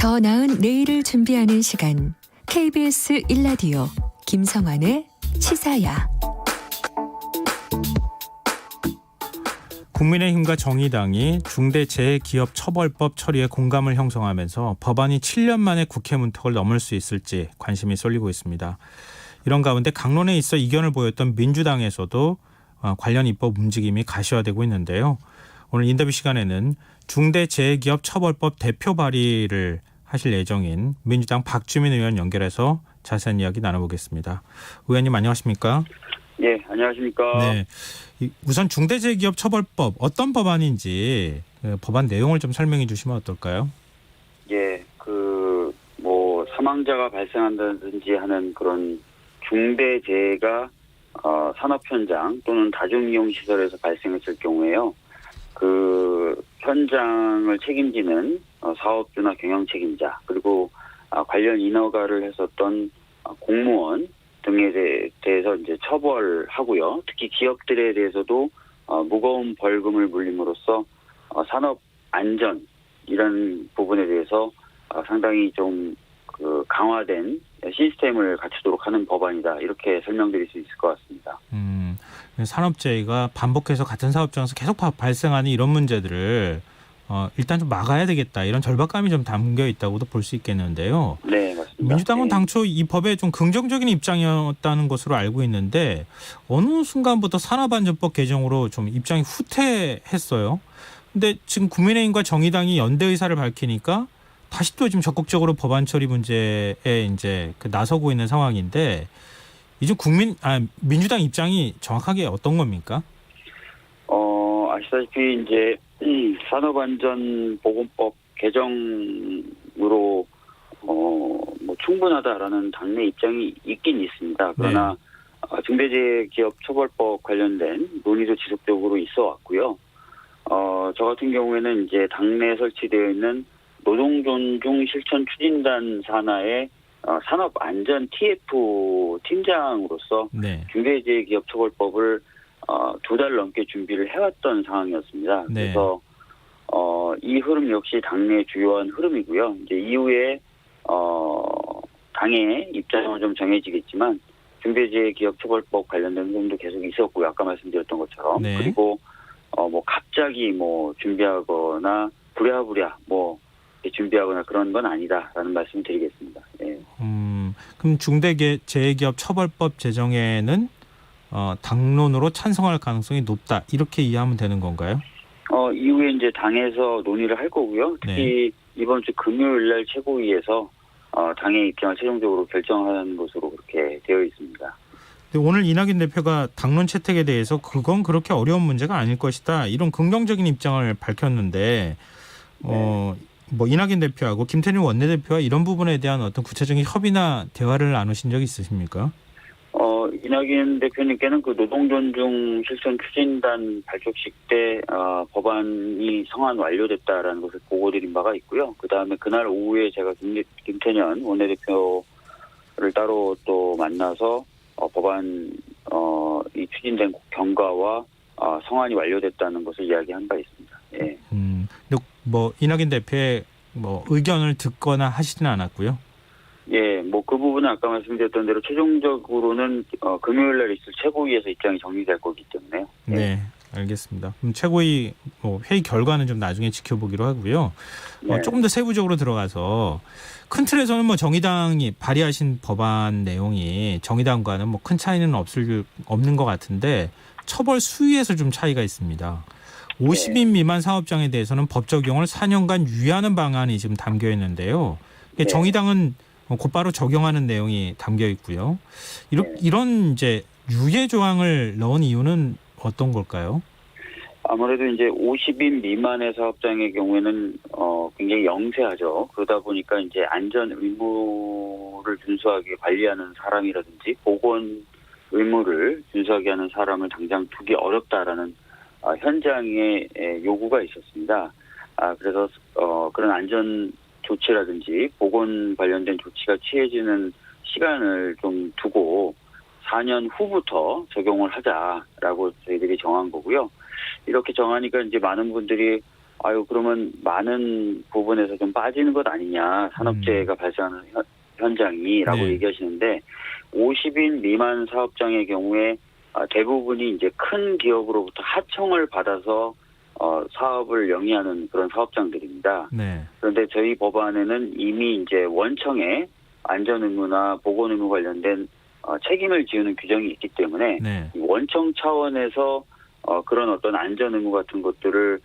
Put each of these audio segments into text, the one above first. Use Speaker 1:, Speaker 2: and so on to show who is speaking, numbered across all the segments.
Speaker 1: 더 나은 내일을 준비하는 시간 KBS 1라디오 김성환의 시사야.
Speaker 2: 국민의힘과 정의당이 중대재해기업처벌법 처리에 공감을 형성하면서 법안이 7년 만에 국회 문턱을 넘을 수 있을지 관심이 쏠리고 있습니다. 이런 가운데 강론에 있어 이견을 보였던 민주당에서도 관련 입법 움직임이 가시화되고 있는데요. 오늘 인터뷰 시간에는 중대재해기업처벌법 대표 발의를 하실 예정인 민주당 박주민 의원 연결해서 자세한 이야기 나눠보겠습니다. 의원님 안녕하십니까?
Speaker 3: 네, 안녕하십니까?
Speaker 2: 네, 우선 중대재해기업처벌법 어떤 법안인지 법안 내용을 좀 설명해 주시면 어떨까요?
Speaker 3: 예, 사망자가 발생한다든지 하는 그런 중대재해가 산업 현장 또는 다중이용 시설에서 발생했을 경우에요. 그 현장을 책임지는 사업주나 경영 책임자 그리고 관련 인허가를 했었던 공무원 등에 대해서 이제 처벌하고요. 특히 기업들에 대해서도 무거운 벌금을 물림으로써 산업 안전 이런 부분에 대해서 상당히 좀 강화된 시스템을 갖추도록 하는 법안이다. 이렇게 설명드릴 수 있을 것 같습니다.
Speaker 2: 산업재해가 반복해서 같은 사업장에서 계속 발생하는 이런 문제들을 일단 좀 막아야 되겠다. 이런 절박감이 좀 담겨 있다고도 볼 수 있겠는데요.
Speaker 3: 네, 맞습니다.
Speaker 2: 민주당은
Speaker 3: 네.
Speaker 2: 당초 이 법에 좀 긍정적인 입장이었다는 것으로 알고 있는데 어느 순간부터 산업안전법 개정으로 좀 입장이 후퇴했어요. 근데 지금 국민의힘과 정의당이 연대 의사를 밝히니까 다시 또 지금 적극적으로 법안 처리 문제에 이제 나서고 있는 상황인데 이제 민주당 입장이 정확하게 어떤 겁니까?
Speaker 3: 아시다시피 이제 산업안전보건법 개정으로 충분하다라는 당내 입장이 있긴 있습니다. 그러나 중대재해기업처벌법 관련된 논의도 지속적으로 있어 왔고요. 저 같은 경우에는 이제 당내에 설치되어 있는 노동존중 실천 추진단 산하의 산업안전 TF 팀장으로서 중대재해기업처벌법을 2달 넘게 준비를 해왔던 상황이었습니다.
Speaker 2: 네.
Speaker 3: 그래서 이 흐름 역시 당내 주요한 흐름이고요. 이제 이후에 당의 입장은 좀 정해지겠지만 중대재해기업처벌법 관련된 흐름도 계속 있었고요. 아까 말씀드렸던 것처럼.
Speaker 2: 네.
Speaker 3: 그리고 갑자기 준비하거나 부랴부랴 준비하거나 그런 건 아니다라는 말씀을 드리겠습니다. 네.
Speaker 2: 그럼 중대재해기업처벌법 제정에는 당론으로 찬성할 가능성이 높다 이렇게 이해하면 되는 건가요?
Speaker 3: 이후에 이제 당에서 논의를 할 거고요. 특히 이번 주 금요일 날 최고위에서 당의 입장을 최종적으로 결정하는 것으로 그렇게 되어 있습니다.
Speaker 2: 오늘 이낙연 대표가 당론 채택에 대해서 그건 그렇게 어려운 문제가 아닐 것이다 이런 긍정적인 입장을 밝혔는데 이낙연 대표하고 김태년 원내대표와 이런 부분에 대한 어떤 구체적인 협의나 대화를 나누신 적이 있으십니까?
Speaker 3: 이낙연 대표님께는 그 노동존중 실천 추진단 발족식 때 법안이 성안 완료됐다라는 것을 보고드린 바가 있고요. 그다음에 그날 오후에 제가 김태년 원내대표를 따로 또 만나서 법안 이 추진된 경과와 성안이 완료됐다는 것을 이야기한 바 있습니다. 예.
Speaker 2: 근데 이낙연 대표의 의견을 듣거나 하시지는 않았고요.
Speaker 3: 예, 그 부분은 아까 말씀드렸던 대로 최종적으로는 금요일 날 있을 최고위에서 입장이 정리될 거기 때문에요. 예.
Speaker 2: 네, 알겠습니다. 그럼 최고위 회의 결과는 좀 나중에 지켜보기로 하고요.
Speaker 3: 네.
Speaker 2: 조금 더 세부적으로 들어가서 큰 틀에서는 정의당이 발의하신 법안 내용이 정의당과는 큰 차이는 없는 것 같은데 처벌 수위에서 좀 차이가 있습니다. 50인 미만 사업장에 대해서는 법 적용을 4년간 유예하는 방안이 지금 담겨 있는데요. 정의당은 곧바로 적용하는 내용이 담겨 있고요. 이런 이제 유예 조항을 넣은 이유는 어떤 걸까요?
Speaker 3: 아무래도 이제 50인 미만의 사업장의 경우에는 굉장히 영세하죠. 그러다 보니까 이제 안전 의무를 준수하게 관리하는 사람이라든지 보건 의무를 준수하게 하는 사람을 당장 두기 어렵다라는 현장의 요구가 있었습니다. 그래서 그런 안전 조치라든지 보건 관련된 조치가 취해지는 시간을 좀 두고 4년 후부터 적용을 하자라고 저희들이 정한 거고요. 이렇게 정하니까 이제 많은 분들이 그러면 많은 부분에서 좀 빠지는 것 아니냐, 산업재해가 발생하는 현장이라고
Speaker 2: 네.
Speaker 3: 얘기하시는데, 50인 미만 사업장의 경우에 대부분이 이제 큰 기업으로부터 하청을 받아서 사업을 영위하는 그런 사업장들입니다.
Speaker 2: 네.
Speaker 3: 그런데 저희 법안에는 이미 이제 원청에 안전 의무나 보건 의무 관련된 책임을 지우는 규정이 있기 때문에
Speaker 2: 네.
Speaker 3: 이 원청 차원에서 그런 어떤 안전 의무 같은 것들을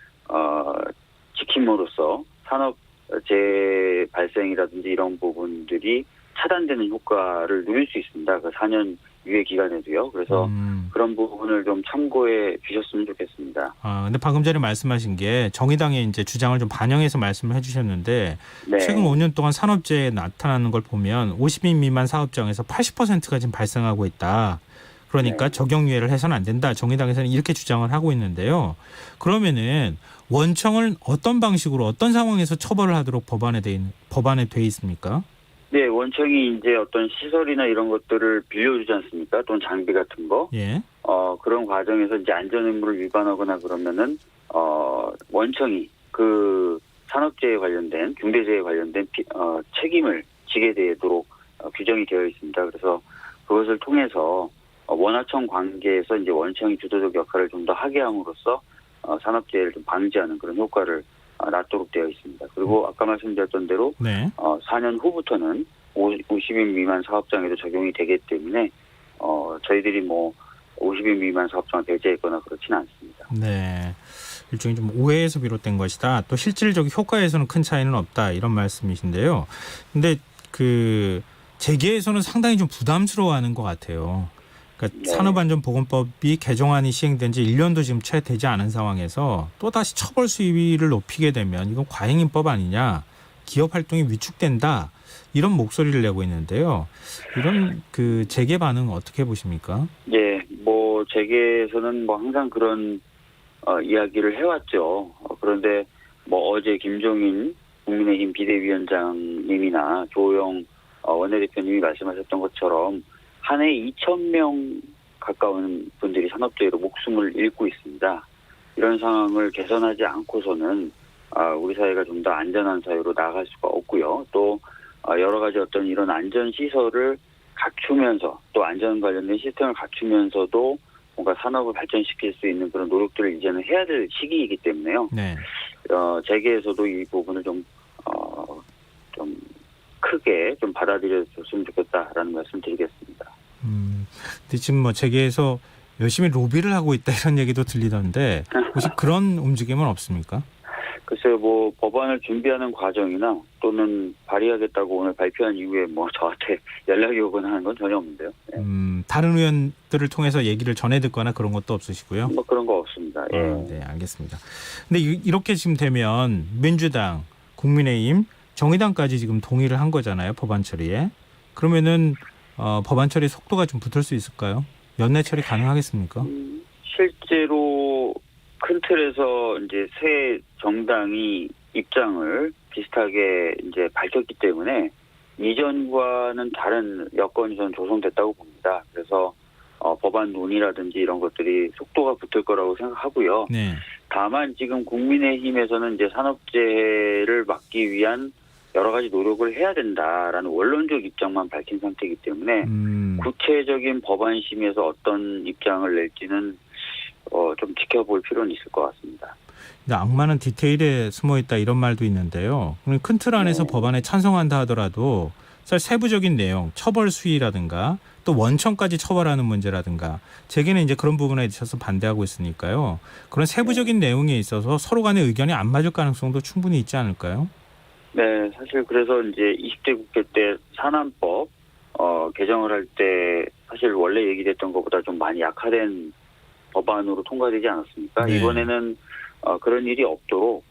Speaker 3: 지킴으로써 산업재해 발생이라든지 이런 부분들이 차단되는 효과를 누릴 수 있습니다. 그 4년 유예 기간에도요. 그래서 그런 부분을 좀 참고해 주셨으면 좋겠습니다.
Speaker 2: 근데 방금 전에 말씀하신 게 정의당의 이제 주장을 좀 반영해서 말씀을 해주셨는데
Speaker 3: 네.
Speaker 2: 최근 5년 동안 산업재해 나타나는 걸 보면 50인 미만 사업장에서 80%가 지금 발생하고 있다. 그러니까
Speaker 3: 네.
Speaker 2: 적용유예를 해서는 안 된다. 정의당에서는 이렇게 주장을 하고 있는데요. 그러면은 원청을 어떤 방식으로 어떤 상황에서 처벌을 하도록 법안에 돼 있습니까?
Speaker 3: 네, 원청이 이제 어떤 시설이나 이런 것들을 빌려주지 않습니까? 또는 장비 같은 거.
Speaker 2: 예.
Speaker 3: 그런 과정에서 이제 안전 의무를 위반하거나 그러면은 원청이 그 산업재해 관련된 중대재해 관련된 책임을 지게 되도록 규정이 되어 있습니다. 그래서 그것을 통해서 원하청 관계에서 이제 원청이 주도적 역할을 좀 더 하게 함으로써 산업재해를 좀 방지하는 그런 효과를 낳도록 되어 있습니다. 그리고 아까 말씀드렸던 대로
Speaker 2: 네.
Speaker 3: 4년 후부터는 50인 미만 사업장에도 적용이 되기 때문에 저희들이 뭐 50인 미만 사업장을 배제했거나 그렇지는 않습니다.
Speaker 2: 네. 일종의 좀 오해에서 비롯된 것이다. 또 실질적 효과에서는 큰 차이는 없다. 이런 말씀이신데요. 근데 그 재계에서는 상당히 좀 부담스러워하는 것 같아요. 그러니까
Speaker 3: 네.
Speaker 2: 산업안전보건법이 개정안이 시행된 지 1년도 지금 채 되지 않은 상황에서 또다시 처벌 수위를 높이게 되면 이건 과잉인법 아니냐. 기업 활동이 위축된다. 이런 목소리를 내고 있는데요. 이런 그 재계 반응 어떻게 보십니까?
Speaker 3: 예, 뭐 재계에서는 뭐 항상 그런 이야기를 해왔죠. 그런데 뭐 어제 김종인 국민의힘 비대위원장님이나 조영 원내대표님이 말씀하셨던 것처럼 한 해 2,000명 가까운 분들이 산업재해로 목숨을 잃고 있습니다. 이런 상황을 개선하지 않고서는 우리 사회가 좀 더 안전한 사회로 나아갈 수가 없고요. 또 여러 가지 어떤 이런 안전 시설을 갖추면서 또 안전 관련된 시스템을 갖추면서도 뭔가 산업을 발전시킬 수 있는 그런 노력들을 이제는 해야 될 시기이기 때문에요.
Speaker 2: 네.
Speaker 3: 재계에서도 이 부분을 좀 크게 좀 받아들여줬으면 좋겠다라는 말씀 드리겠습니다.
Speaker 2: 근데 지금 뭐 재계에서 열심히 로비를 하고 있다 이런 얘기도 들리던데 혹시 그런 움직임은 없습니까?
Speaker 3: 글쎄요, 뭐 법안을 준비하는 과정이나 또는 발의하겠다고 오늘 발표한 이후에 뭐 저한테 연락이 오거나 하는 건 전혀 없는데요. 네.
Speaker 2: 다른 의원들을 통해서 얘기를 전해 듣거나 그런 것도 없으시고요.
Speaker 3: 뭐 그런 거 없습니다. 예.
Speaker 2: 네, 알겠습니다. 근데 이렇게 지금 되면 민주당, 국민의힘, 정의당까지 지금 동의를 한 거잖아요, 법안 처리에. 그러면은 법안 처리 속도가 좀 붙을 수 있을까요? 연내 처리 가능하겠습니까?
Speaker 3: 실제로 큰 틀에서 이제 새 정당이 입장을 비슷하게 이제 밝혔기 때문에 이전과는 다른 여건이 전 조성됐다고 봅니다. 그래서 법안 논의라든지 이런 것들이 속도가 붙을 거라고 생각하고요.
Speaker 2: 네. 다만
Speaker 3: 지금 국민의힘에서는 이제 산업재해를 막기 위한 여러 가지 노력을 해야 된다라는 원론적 입장만 밝힌 상태이기 때문에 구체적인 법안심에서 어떤 입장을 낼지는 좀 지켜볼 필요는 있을 것 같습니다.
Speaker 2: 근데 악마는 디테일에 숨어 있다 이런 말도 있는데요. 큰 틀 안에서 법안에 찬성한다 하더라도 사실 세부적인 내용, 처벌 수위라든가 또 원청까지 처벌하는 문제라든가 재계는 이제 그런 부분에 있어서 반대하고 있으니까요. 그런 세부적인 내용에 있어서 서로 간의 의견이 안 맞을 가능성도 충분히 있지 않을까요?
Speaker 3: 네, 사실 그래서 이제 20대 국회 때 산안법 개정을 할 때 사실 원래 얘기됐던 것보다 좀 많이 약화된 법안으로 통과되지 않았습니까?
Speaker 2: 네.
Speaker 3: 이번에는 그런 일이 없도록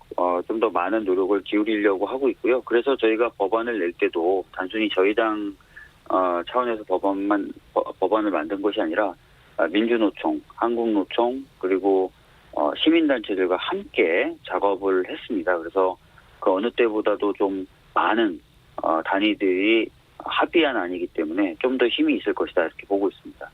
Speaker 3: 좀 더 많은 노력을 기울이려고 하고 있고요. 그래서 저희가 법안을 낼 때도 단순히 저희 당 차원에서 법안을 만든 것이 아니라 민주노총, 한국노총 그리고 시민단체들과 함께 작업을 했습니다. 그래서 그 어느 때보다도 좀 많은 단위들이 합의안 아니기 때문에 좀 더 힘이 있을 것이다 이렇게 보고 있습니다.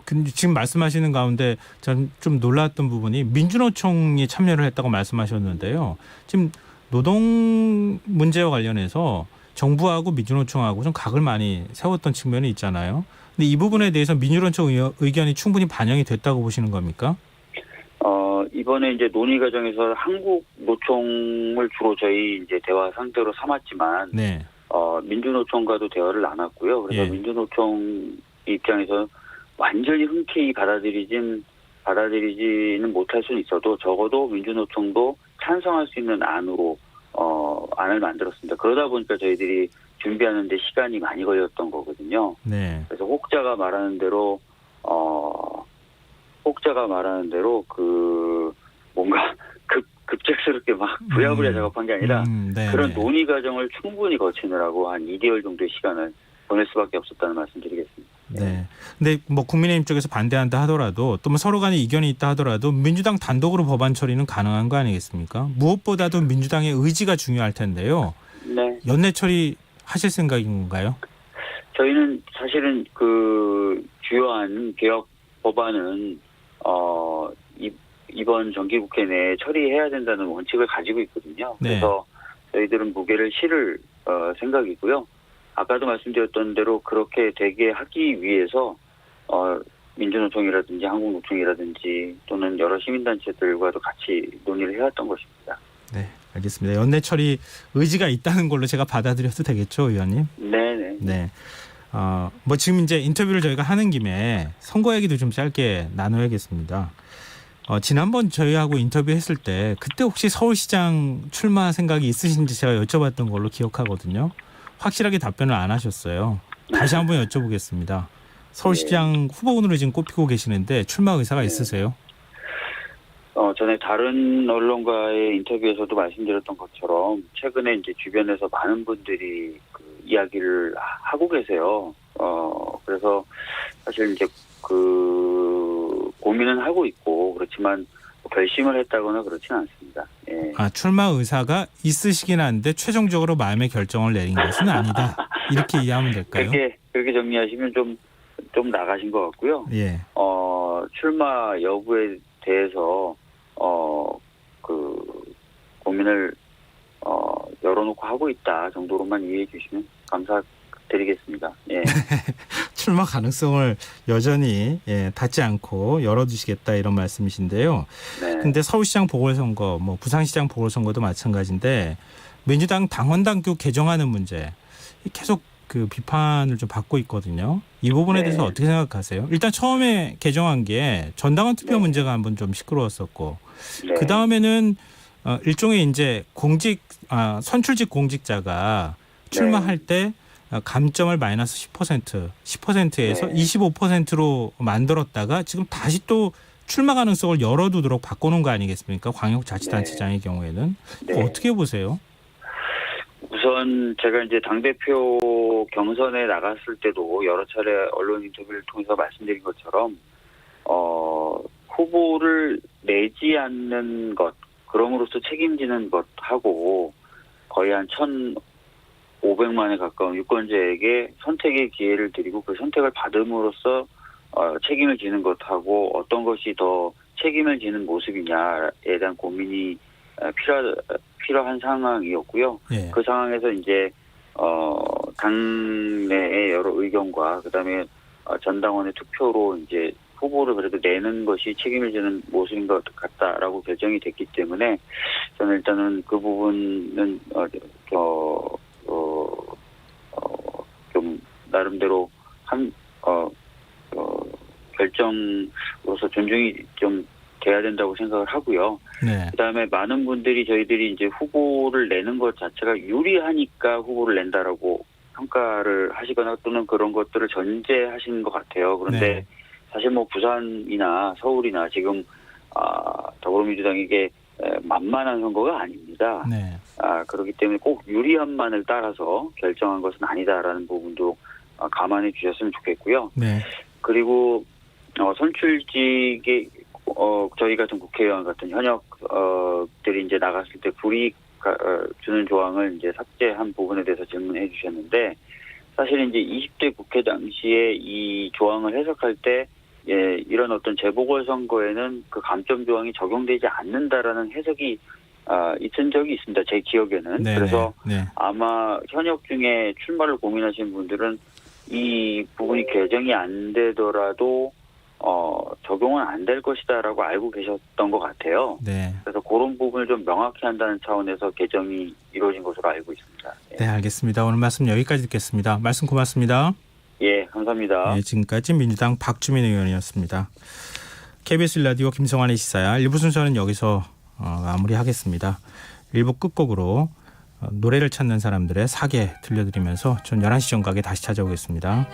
Speaker 2: 근데 지금 말씀하시는 가운데 전 좀 놀랐던 부분이 민주노총이 참여를 했다고 말씀하셨는데요. 지금 노동 문제와 관련해서 정부하고 민주노총하고 좀 각을 많이 세웠던 측면이 있잖아요. 근데 이 부분에 대해서 민주노총 의견이 충분히 반영이 됐다고 보시는 겁니까?
Speaker 3: 이번에 이제 논의 과정에서 한국 노총을 주로 저희 이제 대화 상대로 삼았지만,
Speaker 2: 네.
Speaker 3: 민주노총과도 대화를 나눴고요. 그래서
Speaker 2: 예.
Speaker 3: 민주노총 입장에서 완전히 흔쾌히 받아들이지는 못할 수는 있어도 적어도 민주노총도 찬성할 수 있는 안으로 안을 만들었습니다. 그러다 보니까 저희들이 준비하는데 시간이 많이 걸렸던 거거든요.
Speaker 2: 네.
Speaker 3: 그래서 혹자가 말하는 대로 그 뭔가 급작스럽게 막 부랴부랴 작업한 게 아니라
Speaker 2: 네,
Speaker 3: 그런
Speaker 2: 네.
Speaker 3: 논의 과정을 충분히 거치느라고 한 2개월 정도의 시간을 보낼 수밖에 없었다는 말씀드리겠습니다.
Speaker 2: 네. 근데 뭐 국민의힘 쪽에서 반대한다 하더라도 또 뭐 서로 간에 이견이 있다 하더라도 민주당 단독으로 법안 처리는 가능한 거 아니겠습니까? 무엇보다도 민주당의 의지가 중요할 텐데요.
Speaker 3: 네.
Speaker 2: 연내 처리 하실 생각인 건가요?
Speaker 3: 저희는 사실은 그 주요한 개혁 법안은 이번 정기국회 내에 처리해야 된다는 원칙을 가지고 있거든요.
Speaker 2: 네.
Speaker 3: 그래서 저희들은 무게를 실을 생각이고요. 아까도 말씀드렸던 대로 그렇게 되게 하기 위해서 민주노총이라든지 한국노총이라든지 또는 여러 시민단체들과도 같이 논의를 해왔던 것입니다.
Speaker 2: 네, 알겠습니다. 연내 처리 의지가 있다는 걸로 제가 받아들여도 되겠죠, 의원님?
Speaker 3: 네네.
Speaker 2: 네. 뭐 지금 이제 인터뷰를 저희가 하는 김에 선거 얘기도 좀 짧게 나눠야겠습니다. 지난번 저희하고 인터뷰했을 때 그때 혹시 서울시장 출마 생각이 있으신지 제가 여쭤봤던 걸로 기억하거든요. 확실하게 답변을 안 하셨어요. 다시 한번 여쭤보겠습니다. 서울시장 후보군으로 지금 꼽히고 계시는데 출마 의사가 있으세요?
Speaker 3: 전에 다른 언론과의 인터뷰에서도 말씀드렸던 것처럼 최근에 이제 주변에서 많은 분들이 그 이야기를 하고 계세요. 그래서 사실 이제 그 고민은 하고 있고 그렇지만 결심을 했다거나 그렇지는 않습니다. 예.
Speaker 2: 출마 의사가 있으시긴 한데 최종적으로 마음의 결정을 내린 것은 아니다. 이렇게 이해하면 될까요?
Speaker 3: 그렇게 정리하시면 좀 나가신 것 같고요.
Speaker 2: 예.
Speaker 3: 출마 여부에 대해서 그 고민을 열어놓고 하고 있다 정도로만 이해해 주시면 감사드리겠습니다. 예.
Speaker 2: 출마 가능성을 여전히 닫지 않고 열어두시겠다 이런 말씀이신데요.
Speaker 3: 네.
Speaker 2: 근데 서울시장 보궐선거, 뭐 부산시장 보궐선거도 마찬가지인데 민주당 당원당규 개정하는 문제 계속 그 비판을 좀 받고 있거든요. 이 부분에
Speaker 3: 네.
Speaker 2: 대해서 어떻게 생각하세요? 일단 처음에 개정한 게 전당원 투표
Speaker 3: 네.
Speaker 2: 문제가 한번 좀 시끄러웠었고
Speaker 3: 네.
Speaker 2: 그 다음에는 일종의 이제 선출직 공직자가 출마할 때 감점을 마이너스 10%에서
Speaker 3: 네.
Speaker 2: 25%로 만들었다가 지금 다시 또 출마 가능성을 열어두도록 바꾸는 거 아니겠습니까? 광역자치단체장의 경우에는
Speaker 3: 네.
Speaker 2: 어떻게 보세요?
Speaker 3: 우선 제가 이제 당대표 경선에 나갔을 때도 여러 차례 언론 인터뷰를 통해서 말씀드린 것처럼 후보를 내지 않는 것, 그럼으로써 책임지는 것하고 거의 한 1,500만에 가까운 유권자에게 선택의 기회를 드리고 그 선택을 받음으로써 책임을 지는 것하고 어떤 것이 더 책임을 지는 모습이냐에 대한 고민이 필요한 상황이었고요.
Speaker 2: 예.
Speaker 3: 그 상황에서 이제 당내의 여러 의견과 그다음에 전당원의 투표로 이제 후보를 그래도 내는 것이 책임을 지는 모습인 것 같다라고 결정이 됐기 때문에 저는 일단은 그 부분은 좀 나름대로 결정으로서 존중이 좀 돼야 된다고 생각을 하고요.
Speaker 2: 네.
Speaker 3: 그다음에 많은 분들이 저희들이 이제 후보를 내는 것 자체가 유리하니까 후보를 낸다라고 평가를 하시거나 또는 그런 것들을 전제하시는 것 같아요. 그런데
Speaker 2: 네.
Speaker 3: 사실 뭐 부산이나 서울이나 지금 더불어민주당에게 만만한 선거가 아닙니다.
Speaker 2: 네.
Speaker 3: 그렇기 때문에 꼭 유리함만을 따라서 결정한 것은 아니다라는 부분도 감안해 주셨으면 좋겠고요.
Speaker 2: 네.
Speaker 3: 그리고 선출직에 저희 같은 국회의원 같은 현역들이 이제 나갔을 때 불이익 주는 조항을 이제 삭제한 부분에 대해서 질문해 주셨는데 사실 이제 20대 국회 당시에 이 조항을 해석할 때 이런 어떤 재보궐선거에는 그 감점 조항이 적용되지 않는다라는 해석이 있은 적이 있습니다. 제 기억에는.
Speaker 2: 네네.
Speaker 3: 그래서
Speaker 2: 네.
Speaker 3: 아마 현역 중에 출마를 고민하시는 분들은 이 부분이 개정이 안 되더라도 적용은 안 될 것이다라고 알고 계셨던 것 같아요.
Speaker 2: 네.
Speaker 3: 그래서 그런 부분을 좀 명확히 한다는 차원에서 개정이 이루어진 것으로 알고 있습니다.
Speaker 2: 네, 알겠습니다. 오늘 말씀 여기까지 듣겠습니다. 말씀 고맙습니다.
Speaker 3: 예, 감사합니다.
Speaker 2: 네, 지금까지 민주당 박주민 의원이었습니다. KBS 라디오 김성환의 시사야 1부 순서는 여기서 마무리하겠습니다. 1부 끝곡으로 노래를 찾는 사람들의 사계 들려드리면서 전 11시 정각에 다시 찾아오겠습니다.